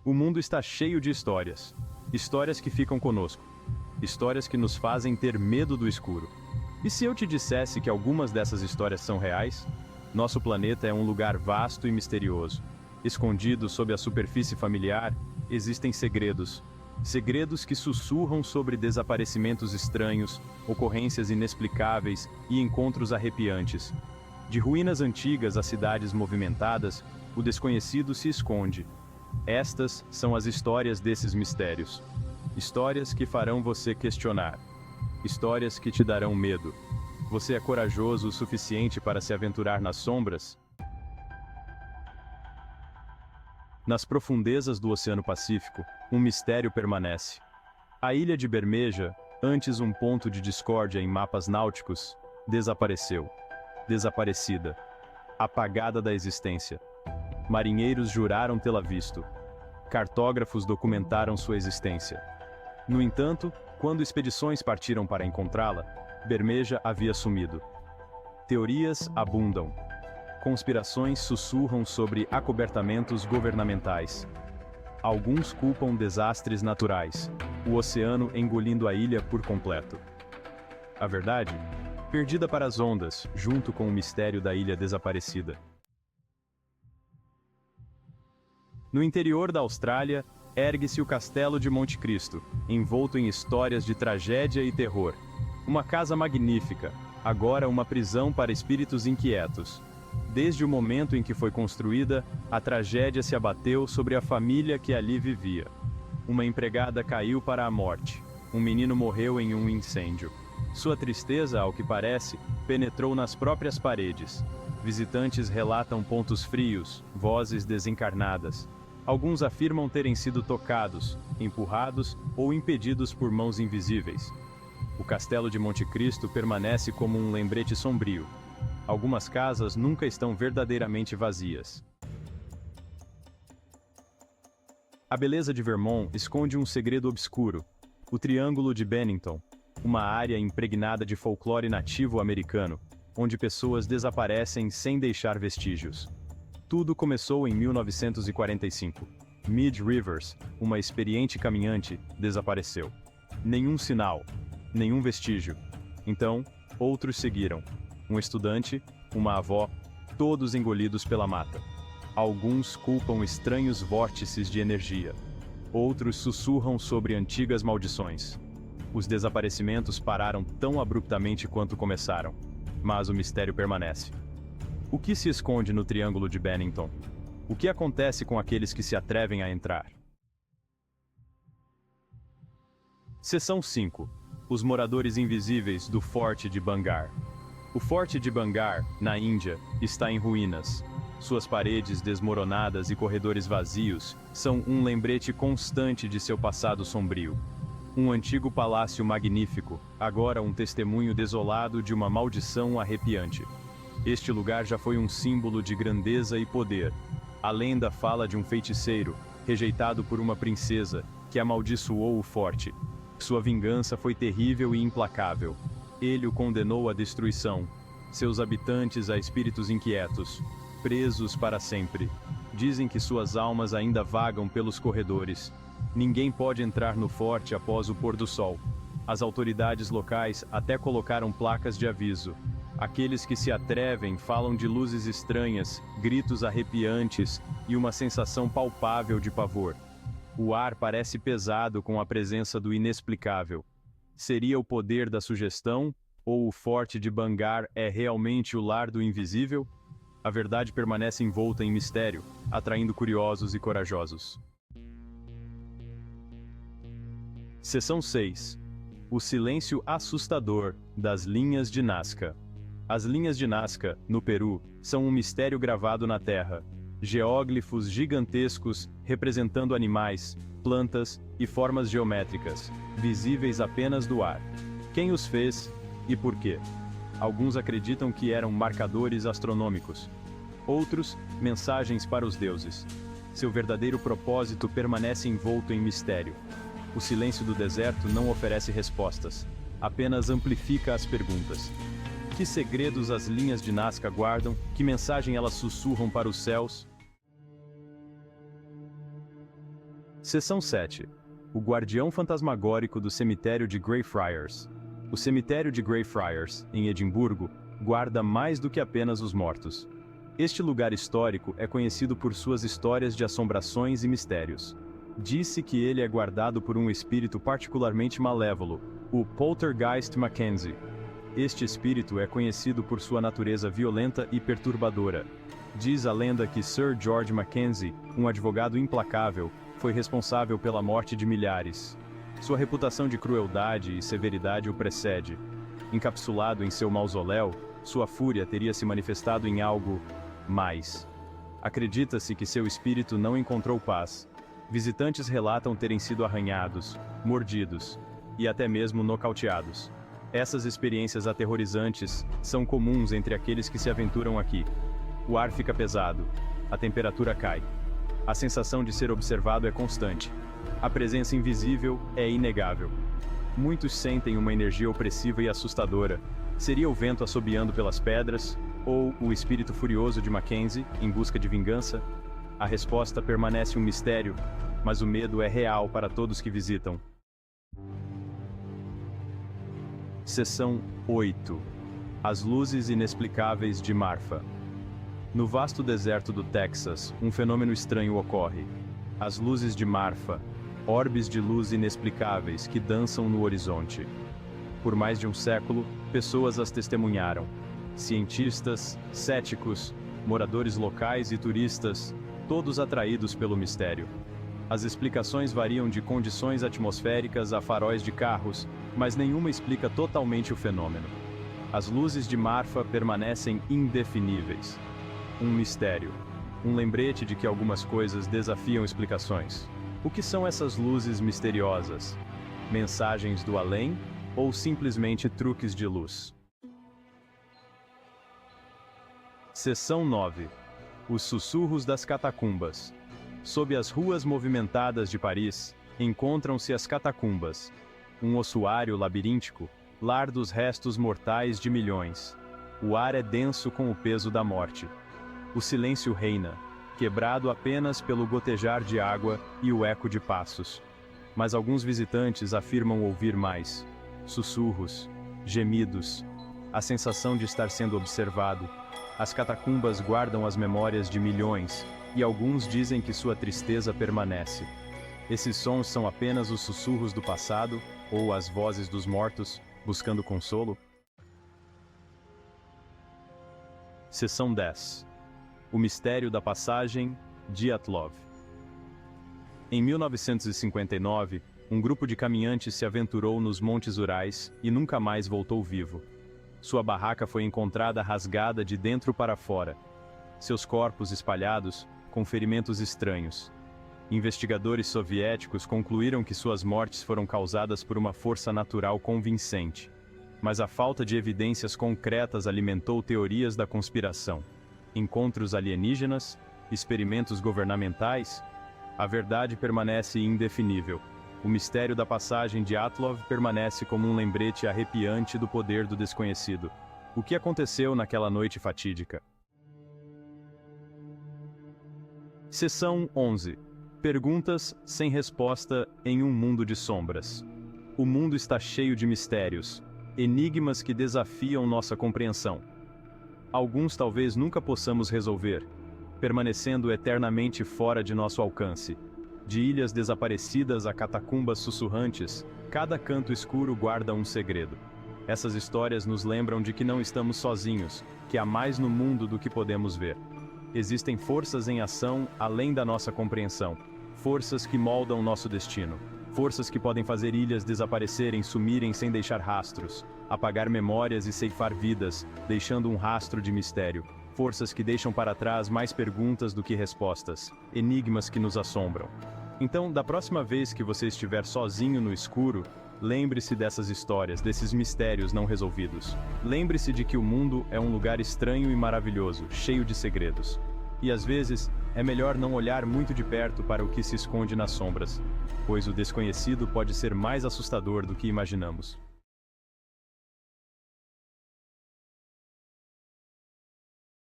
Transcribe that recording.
O mundo está cheio de histórias. Histórias que ficam conosco. Histórias que nos fazem ter medo do escuro. E se eu te dissesse que algumas dessas histórias são reais? Nosso planeta é um lugar vasto e misterioso. Escondido sob a superfície familiar, existem segredos. Segredos que sussurram sobre desaparecimentos estranhos, ocorrências inexplicáveis e encontros arrepiantes. De ruínas antigas a cidades movimentadas, o desconhecido se esconde. Estas são as histórias desses mistérios. Histórias que farão você questionar. Histórias que te darão medo. Você é corajoso o suficiente para se aventurar nas sombras? Nas profundezas do Oceano Pacífico, um mistério permanece. A ilha de Bermeja, antes um ponto de discórdia em mapas náuticos, desapareceu. Desaparecida. Apagada da existência. Marinheiros juraram tê-la visto. Cartógrafos documentaram sua existência. No entanto, quando expedições partiram para encontrá-la, Bermeja havia sumido. Teorias abundam. Conspirações sussurram sobre acobertamentos governamentais. Alguns culpam desastres naturais, o oceano engolindo a ilha por completo. A verdade? Perdida para as ondas, junto com o mistério da ilha desaparecida. No interior da Austrália, ergue-se o Castelo de Monte Cristo, envolto em histórias de tragédia e terror. Uma casa magnífica, agora uma prisão para espíritos inquietos. Desde o momento em que foi construída, a tragédia se abateu sobre a família que ali vivia. Uma empregada caiu para a morte. Um menino morreu em um incêndio. Sua tristeza, ao que parece, penetrou nas próprias paredes. Visitantes relatam pontos frios, vozes desencarnadas. Alguns afirmam terem sido tocados, empurrados ou impedidos por mãos invisíveis. O Castelo de Monte Cristo permanece como um lembrete sombrio. Algumas casas nunca estão verdadeiramente vazias. A beleza de Vermont esconde um segredo obscuro: o Triângulo de Bennington, uma área impregnada de folclore nativo americano, onde pessoas desaparecem sem deixar vestígios. Tudo começou em 1945. Mid Rivers, uma experiente caminhante, desapareceu. Nenhum sinal, nenhum vestígio. Então, outros seguiram. Um estudante, uma avó, todos engolidos pela mata. Alguns culpam estranhos vórtices de energia. Outros sussurram sobre antigas maldições. Os desaparecimentos pararam tão abruptamente quanto começaram, mas o mistério permanece. O que se esconde no Triângulo de Bennington? O que acontece com aqueles que se atrevem a entrar? Seção 5. Os moradores invisíveis do Forte de Bangar. O Forte de Bangar, na Índia, está em ruínas. Suas paredes desmoronadas e corredores vazios são um lembrete constante de seu passado sombrio. Um antigo palácio magnífico, agora um testemunho desolado de uma maldição arrepiante. Este lugar já foi um símbolo de grandeza e poder. A lenda fala de um feiticeiro, rejeitado por uma princesa, que amaldiçoou o forte. Sua vingança foi terrível e implacável. Ele o condenou à destruição. Seus habitantes a espíritos inquietos, presos para sempre. Dizem que suas almas ainda vagam pelos corredores. Ninguém pode entrar no forte após o pôr do sol. As autoridades locais até colocaram placas de aviso. Aqueles que se atrevem falam de luzes estranhas, gritos arrepiantes e uma sensação palpável de pavor. O ar parece pesado com a presença do inexplicável. Seria o poder da sugestão, ou o Forte de Bangar é realmente o lar do invisível? A verdade permanece envolta em mistério, atraindo curiosos e corajosos. Seção 6. O silêncio assustador das linhas de Nazca. As linhas de Nazca, no Peru, são um mistério gravado na terra. Geóglifos gigantescos representando animais, plantas e formas geométricas, visíveis apenas do ar. Quem os fez e por quê? Alguns acreditam que eram marcadores astronômicos. Outros, mensagens para os deuses. Seu verdadeiro propósito permanece envolto em mistério. O silêncio do deserto não oferece respostas, apenas amplifica as perguntas. Que segredos as linhas de Nazca guardam? Que mensagem elas sussurram para os céus? Seção 7. O guardião fantasmagórico do cemitério de Greyfriars. O cemitério de Greyfriars, em Edimburgo, guarda mais do que apenas os mortos. Este lugar histórico é conhecido por suas histórias de assombrações e mistérios. Disse que ele é guardado por um espírito particularmente malévolo, o Poltergeist Mackenzie. Este espírito é conhecido por sua natureza violenta e perturbadora. Diz a lenda que Sir George Mackenzie, um advogado implacável, foi responsável pela morte de milhares. Sua reputação de crueldade e severidade o precede. Encapsulado em seu mausoléu, sua fúria teria se manifestado em algo mais. Acredita-se que seu espírito não encontrou paz. Visitantes relatam terem sido arranhados, mordidos e até mesmo nocauteados. Essas experiências aterrorizantes são comuns entre aqueles que se aventuram aqui. O ar fica pesado, a temperatura cai. A sensação de ser observado é constante. A presença invisível é inegável. Muitos sentem uma energia opressiva e assustadora. Seria o vento assobiando pelas pedras, ou o espírito furioso de Mackenzie, em busca de vingança? A resposta permanece um mistério, mas o medo é real para todos que visitam. Seção 8. As luzes inexplicáveis de Marfa. No vasto deserto do Texas, um fenômeno estranho ocorre. As luzes de Marfa, orbes de luz inexplicáveis que dançam no horizonte. Por mais de um século, pessoas as testemunharam. Cientistas, céticos, moradores locais e turistas, todos atraídos pelo mistério. As explicações variam de condições atmosféricas a faróis de carros, mas nenhuma explica totalmente o fenômeno. As luzes de Marfa permanecem indefiníveis. Um mistério. Um lembrete de que algumas coisas desafiam explicações. O que são essas luzes misteriosas? Mensagens do além ou simplesmente truques de luz? Seção 9. Os sussurros das catacumbas. Sob as ruas movimentadas de Paris, encontram-se as catacumbas. Um ossuário labiríntico, lar dos restos mortais de milhões. O ar é denso com o peso da morte. O silêncio reina, quebrado apenas pelo gotejar de água e o eco de passos. Mas alguns visitantes afirmam ouvir mais. Sussurros, gemidos, a sensação de estar sendo observado. As catacumbas guardam as memórias de milhões, e alguns dizem que sua tristeza permanece. Esses sons são apenas os sussurros do passado, ou as vozes dos mortos, buscando consolo? Seção 10. O mistério da passagem Dyatlov. Em 1959, um grupo de caminhantes se aventurou nos Montes Urais e nunca mais voltou vivo. Sua barraca foi encontrada rasgada de dentro para fora. Seus corpos espalhados, com ferimentos estranhos. Investigadores soviéticos concluíram que suas mortes foram causadas por uma força natural convincente. Mas a falta de evidências concretas alimentou teorias da conspiração. Encontros alienígenas? Experimentos governamentais? A verdade permanece indefinível. O mistério da passagem de Dyatlov permanece como um lembrete arrepiante do poder do desconhecido. O que aconteceu naquela noite fatídica? Seção 11. Perguntas sem resposta em um mundo de sombras. O mundo está cheio de mistérios, enigmas que desafiam nossa compreensão. Alguns talvez nunca possamos resolver, permanecendo eternamente fora de nosso alcance. De ilhas desaparecidas a catacumbas sussurrantes, cada canto escuro guarda um segredo. Essas histórias nos lembram de que não estamos sozinhos, que há mais no mundo do que podemos ver. Existem forças em ação além da nossa compreensão, forças que moldam nosso destino, forças que podem fazer ilhas desaparecerem, sumirem sem deixar rastros, apagar memórias e ceifar vidas, deixando um rastro de mistério, forças que deixam para trás mais perguntas do que respostas, enigmas que nos assombram. Então, da próxima vez que você estiver sozinho no escuro, lembre-se dessas histórias, desses mistérios não resolvidos. Lembre-se de que o mundo é um lugar estranho e maravilhoso, cheio de segredos. E às vezes, é melhor não olhar muito de perto para o que se esconde nas sombras, pois o desconhecido pode ser mais assustador do que imaginamos.